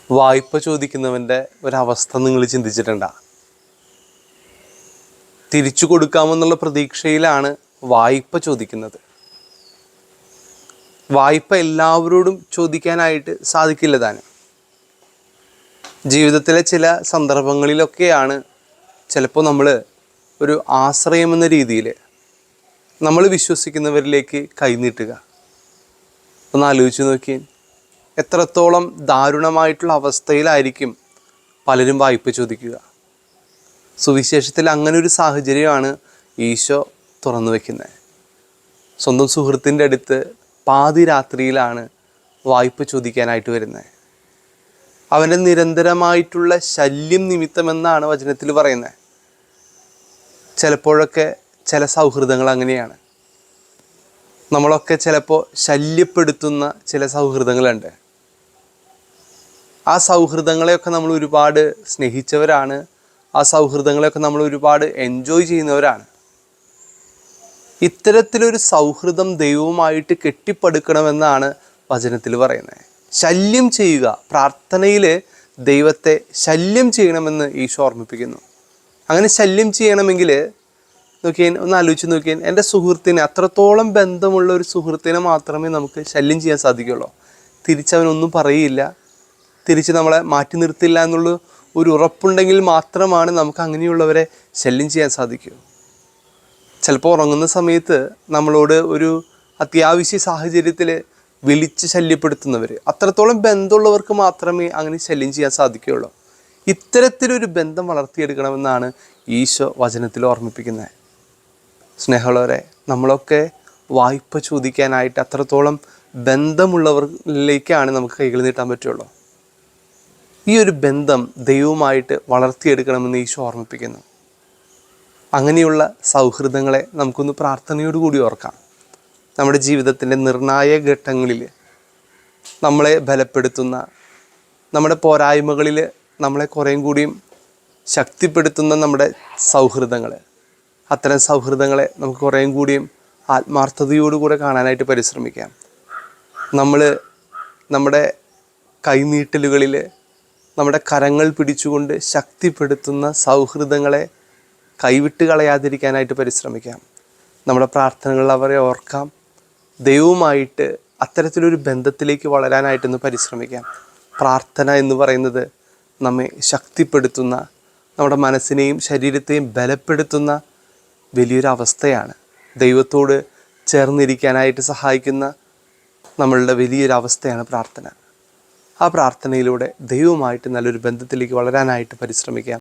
വായ്പ ചോദിക്കുന്നവൻ്റെ ഒരവസ്ഥ നിങ്ങൾ ചിന്തിച്ചിട്ടുണ്ടോ? തിരിച്ചു കൊടുക്കാമെന്നുള്ള പ്രതീക്ഷയിലാണ് വായ്പ ചോദിക്കുന്നത്. വായ്പ എല്ലാവരോടും ചോദിക്കാനായിട്ട് സാധിക്കില്ല താനും. ജീവിതത്തിലെ ചില സന്ദർഭങ്ങളിലൊക്കെയാണ് ചിലപ്പോൾ നമ്മൾ ഒരു ആശ്രയം എന്ന രീതിയിൽ നമ്മൾ വിശ്വസിക്കുന്നവരിലേക്ക് കൈനീട്ടുക. ഒന്ന് ആലോചിച്ച് നോക്കിയേ, എത്രത്തോളം ദാരുണമായിട്ടുള്ള അവസ്ഥയിലായിരിക്കും പലരും വായ്പ ചോദിക്കുക. സുവിശേഷത്തിൽ അങ്ങനെ ഒരു സാഹചര്യമാണ് ഈശോ തുറന്നു വയ്ക്കുന്നത്. സ്വന്തം സുഹൃത്തിൻ്റെ അടുത്ത് പാതിരാത്രിയിലാണ് വായ്പ ചോദിക്കാനായിട്ട് വരുന്നത്. അവൻ്റെ നിരന്തരമായിട്ടുള്ള ശല്യം നിമിത്തമെന്നാണ് വചനത്തിൽ പറയുന്നത്. ചിലപ്പോഴൊക്കെ ചില സൗഹൃദങ്ങൾ അങ്ങനെയാണ്. നമ്മളൊക്കെ ചിലപ്പോൾ ശല്യപ്പെടുത്തുന്ന ചില സൗഹൃദങ്ങളുണ്ട്. ആ സൗഹൃദങ്ങളെയൊക്കെ നമ്മൾ ഒരുപാട് സ്നേഹിച്ചവരാണ്. ആ സൗഹൃദങ്ങളെയൊക്കെ നമ്മൾ ഒരുപാട് എൻജോയ് ചെയ്യുന്നവരാണ്. ഇത്തരത്തിലൊരു സൗഹൃദം ദൈവവുമായിട്ട് കെട്ടിപ്പടുക്കണമെന്നാണ് വചനത്തിൽ പറയുന്നത്. ശല്യം ചെയ്യുക, പ്രാർത്ഥനയിൽ ദൈവത്തെ ശല്യം ചെയ്യണമെന്ന് ഈശോ ഓർമ്മിപ്പിക്കുന്നു. അങ്ങനെ ശല്യം ചെയ്യണമെങ്കിൽ നോക്കിയാൽ ഒന്ന് ആലോചിച്ച് നോക്കിയാൽ, എൻ്റെ സുഹൃത്തിനെ, അത്രത്തോളം ബന്ധമുള്ള ഒരു സുഹൃത്തിനെ മാത്രമേ നമുക്ക് ശല്യം ചെയ്യാൻ സാധിക്കുകയുള്ളൂ. തിരിച്ചവനൊന്നും പറയില്ല, തിരിച്ച് നമ്മളെ മാറ്റി നിർത്തില്ല എന്നുള്ള ഒരു ഉറപ്പുണ്ടെങ്കിൽ മാത്രമാണ് നമുക്ക് അങ്ങനെയുള്ളവരെ ശല്യം ചെയ്യാൻ സാധിക്കൂ. ചിലപ്പോൾ ഉറങ്ങുന്ന സമയത്ത് നമ്മളോട് ഒരു അത്യാവശ്യ സാഹചര്യത്തിൽ വിളിച്ച് ശല്യപ്പെടുത്തുന്നവർ, അത്രത്തോളം ബന്ധമുള്ളവർക്ക് മാത്രമേ അങ്ങനെ ശല്യം ചെയ്യാൻ സാധിക്കുകയുള്ളൂ. ഇത്തരത്തിലൊരു ബന്ധം വളർത്തിയെടുക്കണമെന്നാണ് ഈശോ വചനത്തിൽ ഓർമ്മിപ്പിക്കുന്നത്. സ്നേഹമുള്ളവരെ, നമ്മളൊക്കെ വായ്പ ചോദിക്കാനായിട്ട് അത്രത്തോളം ബന്ധമുള്ളവരിലേക്കാണ് നമുക്ക് കൈകൾ നീട്ടാൻ പറ്റുള്ളൂ. ഈ ഒരു ബന്ധം ദൈവവുമായിട്ട് വളർത്തിയെടുക്കണമെന്ന് ഈശോ ഓർമ്മിപ്പിക്കുന്നു. അങ്ങനെയുള്ള സൗഹൃദങ്ങളെ നമുക്കൊന്ന് പ്രാർത്ഥനയോടുകൂടി ഓർക്കാം. നമ്മുടെ ജീവിതത്തിൻ്റെ നിർണായക ഘട്ടങ്ങളിൽ നമ്മളെ ബലപ്പെടുത്തുന്ന, നമ്മുടെ പോരായ്മകളിൽ നമ്മളെ കുറേയും കൂടിയും ശക്തിപ്പെടുത്തുന്ന നമ്മുടെ സൗഹൃദങ്ങൾ, അത്തരം സൗഹൃദങ്ങളെ നമുക്ക് കുറേയും കൂടിയും ആത്മാർത്ഥതയോടുകൂടെ കാണാനായിട്ട് പരിശ്രമിക്കാം. നമ്മൾ നമ്മുടെ കൈനീട്ടലുകളിൽ നമ്മുടെ കരങ്ങൾ പിടിച്ചുകൊണ്ട് ശക്തിപ്പെടുത്തുന്ന സൗഹൃദങ്ങളെ കൈവിട്ട് കളയാതിരിക്കാനായിട്ട് പരിശ്രമിക്കാം. നമ്മുടെ പ്രാർത്ഥനകളിൽ അവരെ ഓർക്കാം. ദൈവവുമായിട്ട് അത്തരത്തിലൊരു ബന്ധത്തിലേക്ക് വളരാനായിട്ടൊന്ന് പരിശ്രമിക്കാം. പ്രാർത്ഥന എന്ന് പറയുന്നത് നമ്മെ ശക്തിപ്പെടുത്തുന്ന, നമ്മുടെ മനസ്സിനെയും ശരീരത്തെയും ബലപ്പെടുത്തുന്ന വലിയൊരു അവസ്ഥയാണ്. ദൈവത്തോട് ചേർന്നിരിക്കാനായിട്ട് സഹായിക്കുന്ന നമ്മളുടെ വലിയൊരവസ്ഥയാണ് പ്രാർത്ഥന. ആ പ്രാർത്ഥനയിലൂടെ ദൈവവുമായിട്ട് നല്ലൊരു ബന്ധത്തിലേക്ക് വളരാനായിട്ട് പരിശ്രമിക്കാം.